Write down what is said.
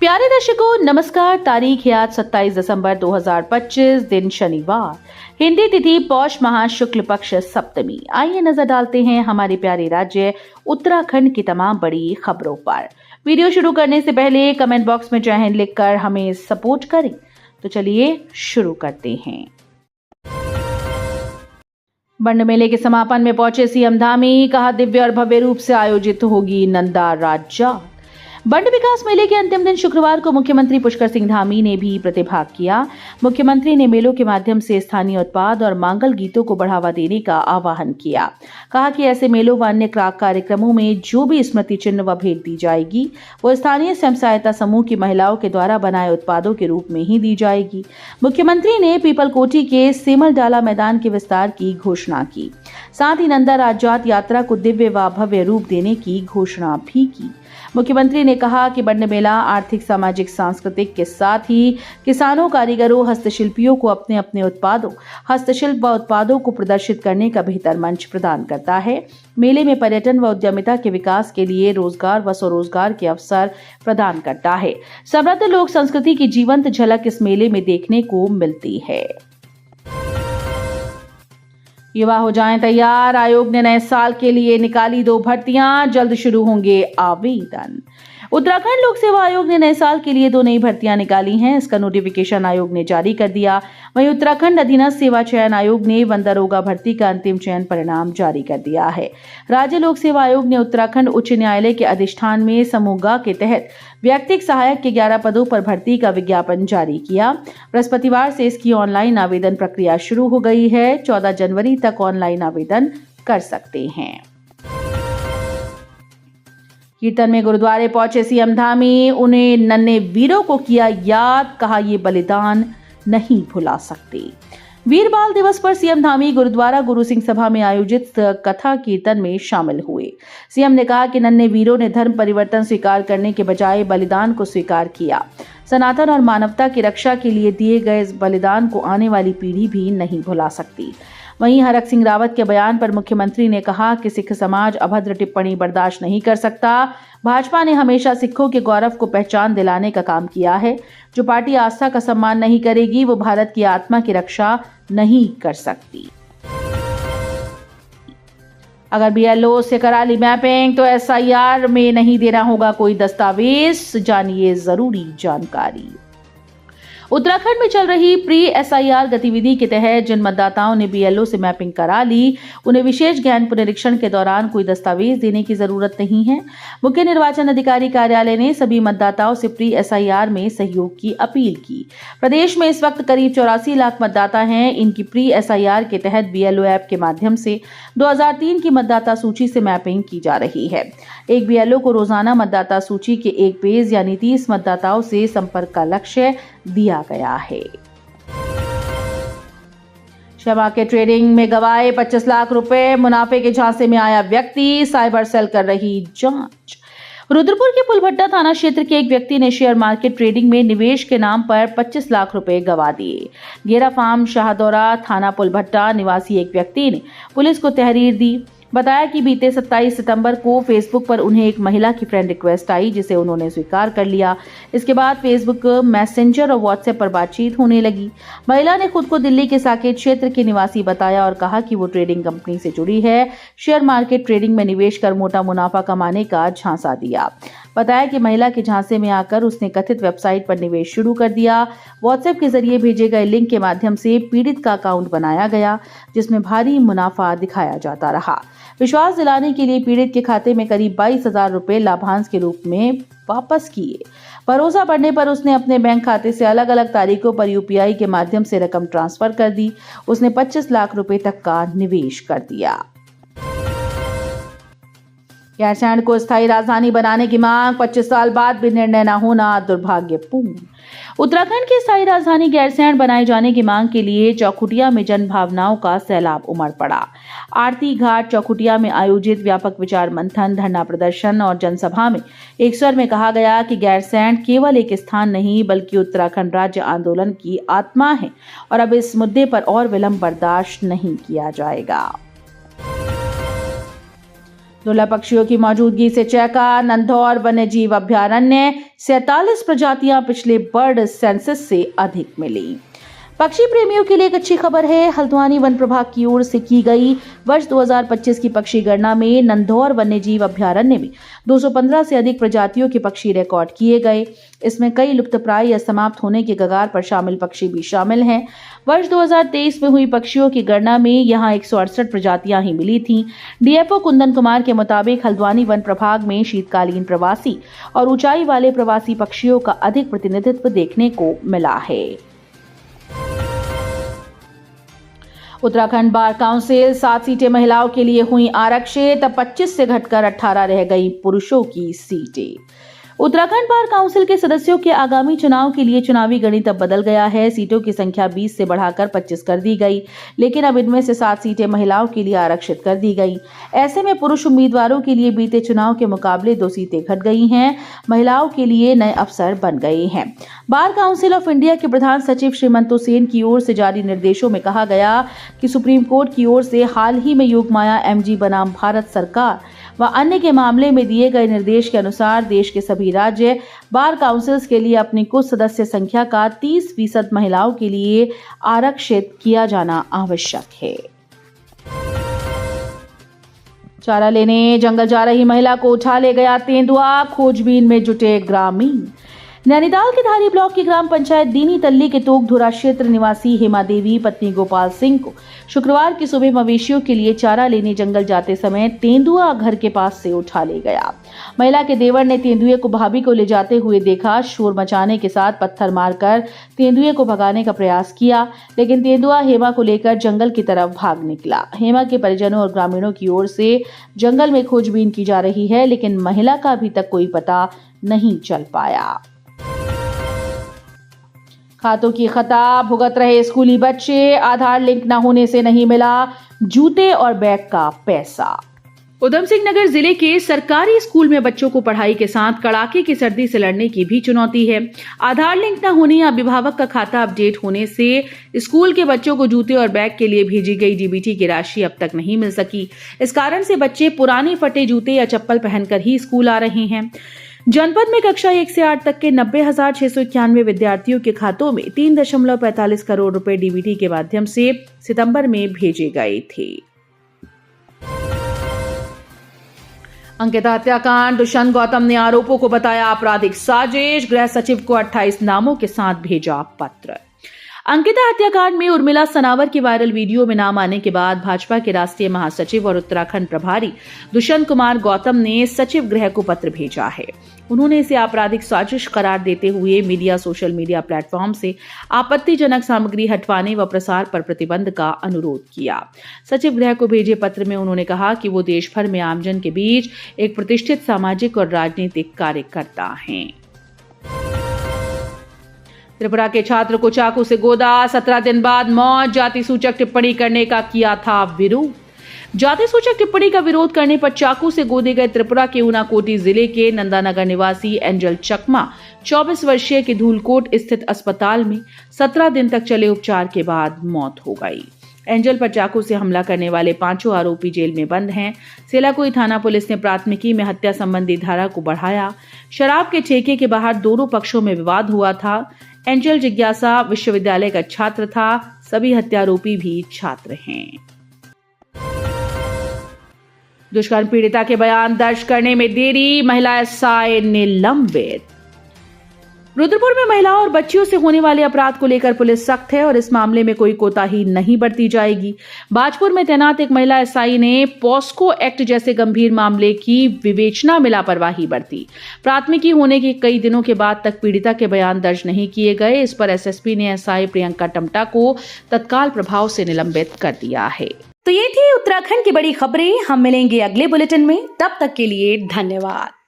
प्यारे दर्शकों नमस्कार। तारीख है आज 27 दिसंबर 2025, दिन शनिवार, हिंदी तिथि पौष माह शुक्ल पक्ष सप्तमी। आइए नजर डालते हैं हमारे प्यारे राज्य उत्तराखंड की तमाम बड़ी खबरों पर। वीडियो शुरू करने से पहले कमेंट बॉक्स में जय हिंद लिखकर हमें सपोर्ट करें। तो चलिए शुरू करते हैं। बंड मेले के समापन में पहुंचे सीएम धामी, कहा दिव्य और भव्य रूप से आयोजित होगी नंदा राज। बंड विकास मेले के अंतिम दिन शुक्रवार को मुख्यमंत्री पुष्कर सिंह धामी ने भी प्रतिभाग किया। मुख्यमंत्री ने मेलों के माध्यम से स्थानीय उत्पाद और मांगल गीतों को बढ़ावा देने का आह्वान किया। कहा कि ऐसे मेलों व अन्य कार्यक्रमों में जो भी स्मृति चिन्ह व भेंट दी जाएगी वो स्थानीय स्वयं सहायता समूह की महिलाओं के द्वारा बनाए उत्पादों के रूप में ही दी जाएगी। मुख्यमंत्री ने पीपलकोटी के सेमल डाला मैदान के विस्तार की घोषणा की। साथ ही नंदा राजजात यात्रा को दिव्य व भव्य रूप देने की घोषणा भी की। मुख्यमंत्री ने कहा कि बंड मेला आर्थिक, सामाजिक, सांस्कृतिक के साथ ही किसानों, कारीगरों, हस्तशिल्पियों को अपने अपने उत्पादों, हस्तशिल्प व उत्पादों को प्रदर्शित करने का बेहतर मंच प्रदान करता है। मेले में पर्यटन व उद्यमिता के विकास के लिए रोजगार व स्वरोजगार के अवसर प्रदान करता है। समृद्ध लोक संस्कृति की जीवंत झलक इस मेले में देखने को मिलती है। युवा हो जाएं तैयार, आयोग ने नए साल के लिए निकाली 2 भर्तियां, जल्द शुरू होंगे आवेदन। उत्तराखंड लोक सेवा आयोग ने नए साल के लिए 2 नई भर्तियां निकाली हैं। इसका नोटिफिकेशन आयोग ने जारी कर दिया। वहीं उत्तराखंड अधीनस्थ सेवा चयन आयोग ने वन दरोगा भर्ती का अंतिम चयन परिणाम जारी कर दिया है। राज्य लोक सेवा आयोग ने उत्तराखंड उच्च न्यायालय के अधिष्ठान में समूह ग के तहत व्यक्तिक सहायक के 11 पदों पर भर्ती का विज्ञापन जारी किया। बृहस्पतिवार से इसकी ऑनलाइन आवेदन प्रक्रिया शुरू हो गई है। 14 जनवरी तक ऑनलाइन आवेदन कर सकते हैं। कीर्तन में गुरुद्वारे पहुंचे सीएम धामी, उन्हें नन्हे वीरों को किया याद, कहा ये बलिदान नहीं भुला सकते। वीर बाल दिवस पर सीएम धामी गुरुद्वारा गुरु सिंह सभा में आयोजित कथा कीर्तन में शामिल हुए। सीएम ने कहा कि नन्हे वीरों ने धर्म परिवर्तन स्वीकार करने के बजाय बलिदान को स्वीकार किया। सनातन और मानवता की रक्षा के लिए दिए गए इस बलिदान को आने वाली पीढ़ी भी नहीं भुला सकती। वहीं हरक सिंह रावत के बयान पर मुख्यमंत्री ने कहा कि सिख समाज अभद्र टिप्पणी बर्दाश्त नहीं कर सकता। भाजपा ने हमेशा सिखों के गौरव को पहचान दिलाने का काम किया है। जो पार्टी आस्था का सम्मान नहीं करेगी वो भारत की आत्मा की रक्षा नहीं कर सकती। अगर बीएलओ से करा ली मैपिंग तो एसआईआर में नहीं देना होगा कोई दस्तावेज, जानिए जरूरी जानकारी। उत्तराखंड में चल रही प्री एसआईआर गतिविधि के तहत जिन मतदाताओं ने बीएलओ से मैपिंग करा ली उन्हें विशेष गहन पुनरीक्षण के दौरान कोई दस्तावेज देने की जरूरत नहीं है। मुख्य निर्वाचन अधिकारी कार्यालय ने सभी मतदाताओं से प्री एसआईआर में सहयोग की अपील की। प्रदेश में इस वक्त करीब 84 लाख मतदाता हैं। इनकी प्री एसआईआर के तहत बीएलओ ऐप के माध्यम से 2003 की मतदाता सूची से मैपिंग की जा रही है। एक बीएलओ को रोजाना मतदाता सूची के एक पेज यानी 30 मतदाताओं से संपर्क का लक्ष्य दिया गया है। शेयर मार्केट ट्रेडिंग में गवाए 25 लाख रुपए, मुनाफे के झांसे में आया व्यक्ति, साइबर सेल कर रही जांच। रुद्रपुर के पुलभट्टा थाना क्षेत्र के एक व्यक्ति ने शेयर मार्केट ट्रेडिंग में निवेश के नाम पर 25 लाख रुपए गवा दिए। गेरा फार्म शाहदौरा थाना पुलभट्टा निवासी एक व्यक्ति ने पुलिस को तहरीर दी। बताया कि बीते 27 सितंबर को फेसबुक पर उन्हें एक महिला की फ्रेंड रिक्वेस्ट आई जिसे उन्होंने स्वीकार कर लिया। इसके बाद फेसबुक, मैसेंजर और व्हाट्सएप पर बातचीत होने लगी। महिला ने खुद को दिल्ली के साकेत क्षेत्र के निवासी बताया और कहा कि वो ट्रेडिंग कंपनी से जुड़ी है। शेयर मार्केट ट्रेडिंग में निवेश कर मोटा मुनाफा कमाने का झांसा दिया। बताया कि महिला के झांसे में आकर उसने कथित वेबसाइट पर निवेश शुरू कर दिया। व्हाट्सएप के जरिए भेजे गए लिंक के माध्यम से पीड़ित का अकाउंट बनाया गया जिसमें भारी मुनाफा दिखाया जाता रहा। विश्वास दिलाने के लिए पीड़ित के खाते में करीब 22,000 रुपए लाभांश के रूप में वापस किए। भरोसा बढ़ने पर उसने अपने बैंक खाते से अलग अलग तारीखों पर यूपीआई के माध्यम से रकम ट्रांसफर कर दी। उसने 25 लाख रुपए तक का निवेश कर दिया। गैरसैंण को स्थायी राजधानी बनाने की मांग, 25 साल बाद भी निर्णय न होना दुर्भाग्यपूर्ण। उत्तराखंड की स्थायी राजधानी गैरसैंण बनाए जाने की मांग के लिए चौखुटिया में जन भावनाओं का सैलाब उमड़ पड़ा। आरती घाट चौखुटिया में आयोजित व्यापक विचार मंथन, धरना प्रदर्शन और जनसभा में एक स्वर में कहा गया कि गैरसैंण केवल एक स्थान नहीं बल्कि उत्तराखंड राज्य आंदोलन की आत्मा है और अब इस मुद्दे पर और विलंब बर्दाश्त नहीं किया जाएगा। दुर्लभ पक्षियों की मौजूदगी से चहका नंधौर वन्यजीव अभयारण्य 47 प्रजातियां पिछले बर्ड सेंसस से अधिक मिली। पक्षी प्रेमियों के लिए एक अच्छी खबर है। हल्द्वानी वन प्रभाग की ओर से की गई वर्ष 2025 की पक्षी गणना में नंधौर वन्यजीव अभयारण्य में 215 से अधिक प्रजातियों के पक्षी रिकॉर्ड किए गए। इसमें कई लुप्तप्राय या समाप्त होने के कगार पर शामिल पक्षी भी शामिल हैं। वर्ष 2023 में हुई पक्षियों की गणना में यहां 168 प्रजातियां ही मिली थीं। डीएफओ कुंदन कुमार के मुताबिक हल्द्वानी वन प्रभाग में शीतकालीन प्रवासी और ऊंचाई वाले प्रवासी पक्षियों का अधिक प्रतिनिधित्व देखने को मिला है। उत्तराखंड बार काउंसिल 7 सीटें महिलाओं के लिए हुई आरक्षित, 25 से घटकर 18 रह गई पुरुषों की सीटें। उत्तराखंड बार काउंसिल के सदस्यों के आगामी चुनाव के लिए चुनावी गणित अब बदल गया है। सीटों की संख्या 20 से बढ़ाकर 25 कर दी गई, लेकिन अब इनमें से 7 सीटें महिलाओं के लिए आरक्षित कर दी गई। ऐसे में पुरुष उम्मीदवारों के लिए बीते चुनाव के मुकाबले 2 सीटें घट गई हैं। महिलाओं के लिए नए अवसर बन गए हैं। बार काउंसिल ऑफ इंडिया के प्रधान सचिव श्रीमंतो सेन की ओर से जारी निर्देशों में कहा गया कि सुप्रीम कोर्ट की ओर से हाल ही में योगमाया एमजी बनाम भारत सरकार व अन्य के मामले में दिए गए निर्देश के अनुसार देश के सभी राज्य बार काउंसिल्स के लिए अपनी कुल सदस्य संख्या का 30% महिलाओं के लिए आरक्षित किया जाना आवश्यक है। चारा लेने जंगल जा रही महिला को उठा ले गया तेंदुआ, खोजबीन में जुटे ग्रामीण। नैनीताल के धारी ब्लॉक की ग्राम पंचायत दीनी तल्ली के तोकधुरा क्षेत्र निवासी हेमा देवी पत्नी गोपाल सिंह को शुक्रवार की सुबह मवेशियों के लिए चारा लेने जंगल जाते समय तेंदुआ घर के पास से उठा ले गया। महिला के देवर ने तेंदुए को भाभी को ले जाते हुए देखा। शोर मचाने के साथ पत्थर मारकर तेंदुए को भगाने का प्रयास किया, लेकिन तेंदुआ हेमा को लेकर जंगल की तरफ भाग निकला। हेमा के परिजनों और ग्रामीणों की ओर से जंगल में खोजबीन की जा रही है, लेकिन महिला का अभी तक कोई पता नहीं चल पाया। खातों की खता भुगत रहे स्कूली बच्चे, आधार लिंक न होने से नहीं मिला जूते और बैग का पैसा। उधम सिंह नगर जिले के सरकारी स्कूल में बच्चों को पढ़ाई के साथ कड़ाके की सर्दी से लड़ने की भी चुनौती है। आधार लिंक न होने या अभिभावक का खाता अपडेट होने से स्कूल के बच्चों को जूते और बैग के लिए भेजी गई डीबीटी की राशि अब तक नहीं मिल सकी। इस कारण से बच्चे पुराने फटे जूते या चप्पल पहनकर ही स्कूल आ रहे हैं। जनपद में कक्षा 1 से 8 तक के 90,691 विद्यार्थियों के खातों में 3.45 करोड़ रुपए डीबीटी के माध्यम से सितंबर में भेजे गए थे। अंकिता हत्याकांड, दुष्यंत गौतम ने आरोपों को बताया आपराधिक साजिश, गृह सचिव को 28 नामों के साथ भेजा पत्र। अंकिता हत्याकांड में उर्मिला सनावर की वायरल वीडियो में नाम आने के बाद भाजपा के राष्ट्रीय महासचिव और उत्तराखंड प्रभारी दुष्यंत कुमार गौतम ने सचिव गृह को पत्र भेजा है। उन्होंने इसे आपराधिक साजिश करार देते हुए मीडिया सोशल मीडिया प्लेटफॉर्म से आपत्तिजनक सामग्री हटवाने व प्रसार पर प्रतिबंध का अनुरोध किया। सचिव गृह को भेजे पत्र में उन्होंने कहा कि वो देश भर में आमजन के बीच एक प्रतिष्ठित सामाजिक और राजनीतिक कार्यकर्ता हैं। त्रिपुरा के छात्र को चाकू से गोदा, 17 दिन बाद मौत, जाति सूचक टिप्पणी करने का किया था विरोध। जाति सूचक टिप्पणी का विरोध करने पर चाकू से गोदे गए त्रिपुरा के ऊनाकोटी जिले के नंदानगर निवासी एंजल चकमा 24 वर्षीय की धूलकोट स्थित अस्पताल में 17 दिन तक चले उपचार के बाद मौत हो गई। एंजल पर चाकू से हमला करने वाले 5 आरोपी जेल में बंद हैं। सेलाकुई थाना पुलिस ने प्राथमिकी में हत्या संबंधी धारा को बढ़ाया। शराब के ठेके के बाहर दोनों पक्षों में विवाद हुआ था। एंजल जिज्ञासा विश्वविद्यालय का छात्र था। सभी हत्यारोपी भी छात्र हैं। दुष्कर्म पीड़िता के बयान दर्ज करने में देरी, महिला एसआई निलंबित। रुद्रपुर में महिलाओं और बच्चियों से होने वाले अपराध को लेकर पुलिस सख्त है और इस मामले में कोई कोताही नहीं बरती जाएगी। बाजपुर में तैनात एक महिला एसआई ने पॉस्को एक्ट जैसे गंभीर मामले की विवेचना में लापरवाही बरती। प्राथमिकी होने के कई दिनों के बाद तक पीड़िता के बयान दर्ज नहीं किए गए। इस पर एसएसपी ने एसआई प्रियंका टमटा को तत्काल प्रभाव से निलंबित कर दिया है। तो ये थी उत्तराखंड की बड़ी खबरें। हम मिलेंगे अगले बुलेटिन में, तब तक के लिए धन्यवाद।